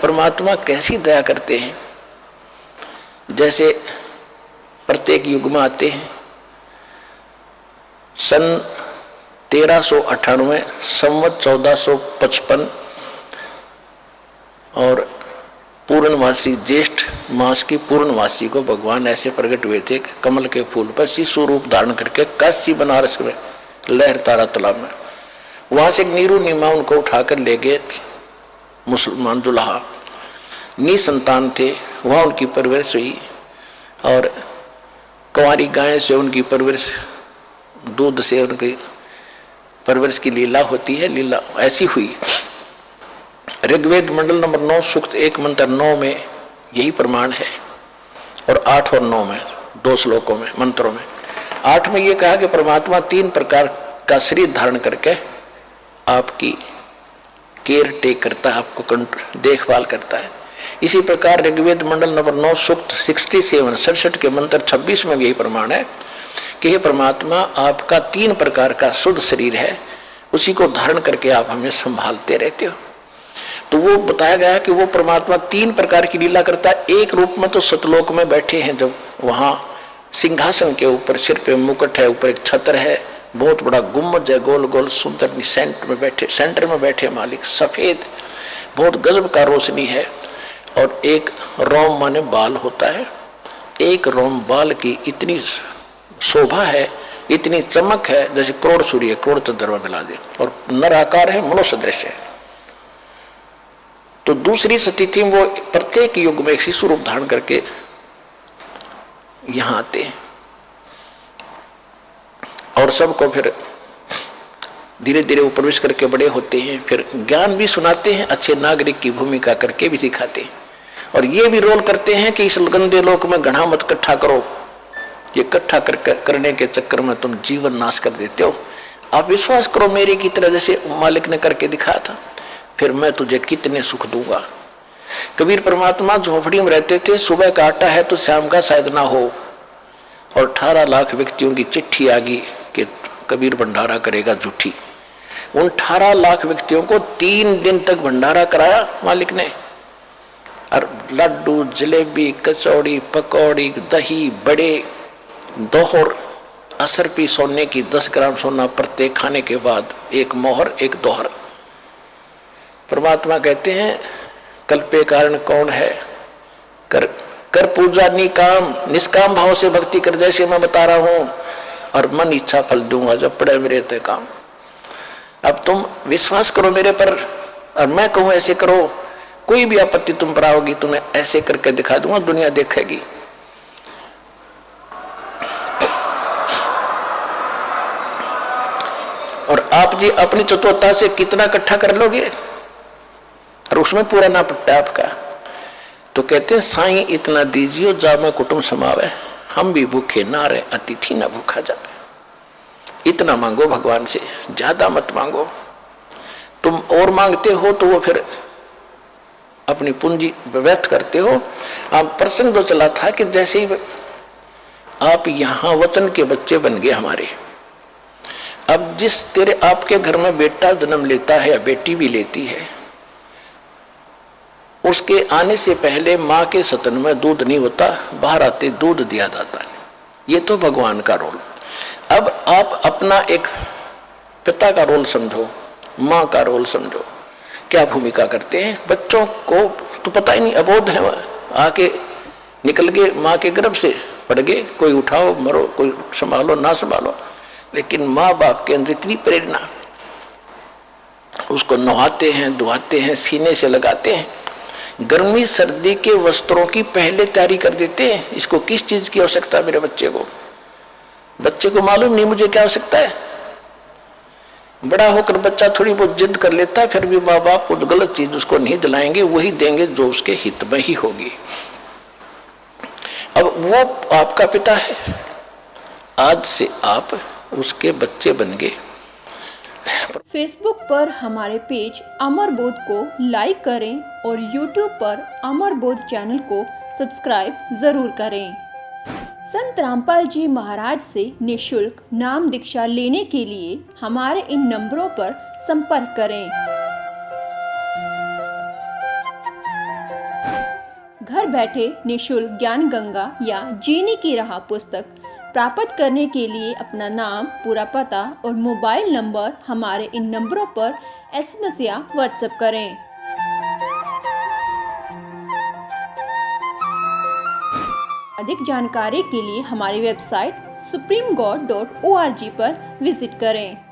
परमात्मा कैसी दया करते हैं। जैसे प्रत्येक युग में आते हैं। सन 1398 संवत 1455 और पूर्णमासी ज्येष्ठ मास की पूर्णमासी को भगवान ऐसे प्रकट हुए थे कमल के फूल पर शिशु रूप धारण करके काशी बनारस में लहर तारा तालाब में। वहां से एक नीरू नीमा उनको उठाकर ले गए। मुसलमान दुल्हा निसंतान थे, वहां उनकी परवरिश हुई और कुंवारी गाय से उनकी परवरिश, दूध से उनकी परवरिश की लीला होती है, लीला ऐसी हुई। ऋग्वेद मंडल नंबर 9 सूक्त 1 मंत्र 9 में यही प्रमाण है और 8 और 9 में 2 श्लोकों में मंत्रों में। 8 में ये कहा कि परमात्मा 3 प्रकार का शरीर धारण करके आपकी केयर टेक करता है, आपको देखभाल करता है। इसी प्रकार ऋग्वेद मंडल नंबर 9 सूक्त 67 के मंत्र 26 में भी यही प्रमाण है कि हे परमात्मा आपका 3 प्रकार का शुद्ध शरीर है, उसी को धारण करके आप हमें संभालते रहते हो। तो वो बताया गया कि वो परमात्मा 3 प्रकार की लीला करता है। एक रूप में तो सतलोक में बैठे हैं, जब वहां सिंहासन के ऊपर सिर पे मुकुट है, ऊपर एक छत्र है, बहुत बड़ा गुम्बद है, गोल गोल सुंदर सेंटर में बैठे मालिक, सफेद बहुत गजब का रोशनी है। और एक रोम माने बाल होता है, एक रोम बाल की इतनी शोभा है, इतनी चमक है जैसे करोड़ सूर्य करोड़ चंद्रमा मिला दे। और नर आकार है, मनुष्य दृश्य है। तो दूसरी स्थिति में वो प्रत्येक युग में एक शिशु रूप धारण करके यहां आते हैं और सबको फिर धीरे धीरे वो प्रवेश करके बड़े होते हैं। फिर ज्ञान भी सुनाते हैं, अच्छे नागरिक की भूमिका करके भी सिखाते हैं। और ये भी रोल करते हैं कि इस गंदे लोक में घड़ा मत इकट्ठा करो, ये इकट्ठा करने के चक्कर में तुम जीवन नाश कर देते हो। आप विश्वास करो मेरे की तरह, जैसे मालिक ने करके दिखाया था, फिर मैं तुझे कितने सुख दूंगा। कबीर परमात्मा झोपड़ी में रहते थे, सुबह का आटा है तो शाम का शायद ना हो, और 18 लाख व्यक्तियों की चिट्ठी आ गई कि कबीर भंडारा करेगा झूठी। उन 18 लाख व्यक्तियों को 3 दिन तक भंडारा कराया मालिक ने, और लड्डू जलेबी कचौड़ी पकौड़ी दही बड़े दोहर असरपी सोने की 10 ग्राम सोना प्रत्येक खाने के बाद एक मोहर एक दोहर। परमात्मा कहते हैं कल्पे कारण कौन है, कर पूजा निकाम, निष्काम भाव से भक्ति कर, जैसे मैं बता रहा हूं, और मन इच्छा फल दूंगा जब पड़े मेरे ते काम। अब तुम विश्वास करो मेरे पर, और मैं कहूं ऐसे करो, कोई भी आपत्ति तुम पर आओगी तुम्हें ऐसे करके दिखा दूंगा, दुनिया देखेगी। और आप जी अपनी चतुरता से कितना इकट्ठा कर लोगे और उसमें पूरा ना पट्टा आपका, तो कहते हैं साईं इतना दीजियो जामे कुटुंब समावे, हम भी भूखे ना रहे अतिथि ना भूखा जावे। इतना मांगो भगवान से, ज्यादा मत मांगो। तुम और मांगते हो तो वो फिर अपनी पूंजी व्यर्थ करते हो। आप प्रसंग तो चला था कि जैसे ही आप यहाँ वचन के बच्चे बन गए हमारे, अब जिस तेरे आपके घर में बेटा जन्म लेता है या बेटी भी लेती है, उसके आने से पहले माँ के सतन में दूध नहीं होता, बाहर आते दूध दिया जाता है। ये तो भगवान का रोल। अब आप अपना एक पिता का रोल समझो, माँ का रोल समझो, क्या भूमिका करते हैं। बच्चों को तो पता ही नहीं, अबोध है, आके निकल गए माँ के गर्भ से, पड़ गए, कोई उठाओ मरो, कोई संभालो ना संभालो, लेकिन माँ बाप के अंदर इतनी प्रेरणा, उसको नहाते हैं धुआते हैं, सीने से लगाते हैं, गर्मी सर्दी के वस्त्रों की पहले तैयारी कर देते हैं। इसको किस चीज की आवश्यकता है मेरे बच्चे को मालूम नहीं मुझे क्या आवश्यकता है। बड़ा होकर बच्चा थोड़ी बहुत जिद कर लेता है, फिर भी माँ बाप कुछ गलत चीज उसको नहीं दिलाएंगे, वही देंगे जो उसके हित में ही होगी। अब वो आपका पिता है, आज से आप उसके बच्चे बन गए। फेसबुक पर हमारे पेज अमर बोध को लाइक करें और यूट्यूब पर अमर बोध चैनल को सब्सक्राइब जरूर करें। संत रामपाल जी महाराज से निःशुल्क नाम दीक्षा लेने के लिए हमारे इन नंबरों पर संपर्क करें। घर बैठे निशुल्क ज्ञान गंगा या जीने की राह पुस्तक प्राप्त करने के लिए अपना नाम, पूरा पता और मोबाइल नंबर हमारे इन नंबरों पर SMS या व्हाट्सएप करें। अधिक जानकारी के लिए हमारी वेबसाइट supremegod.org पर विजिट करें।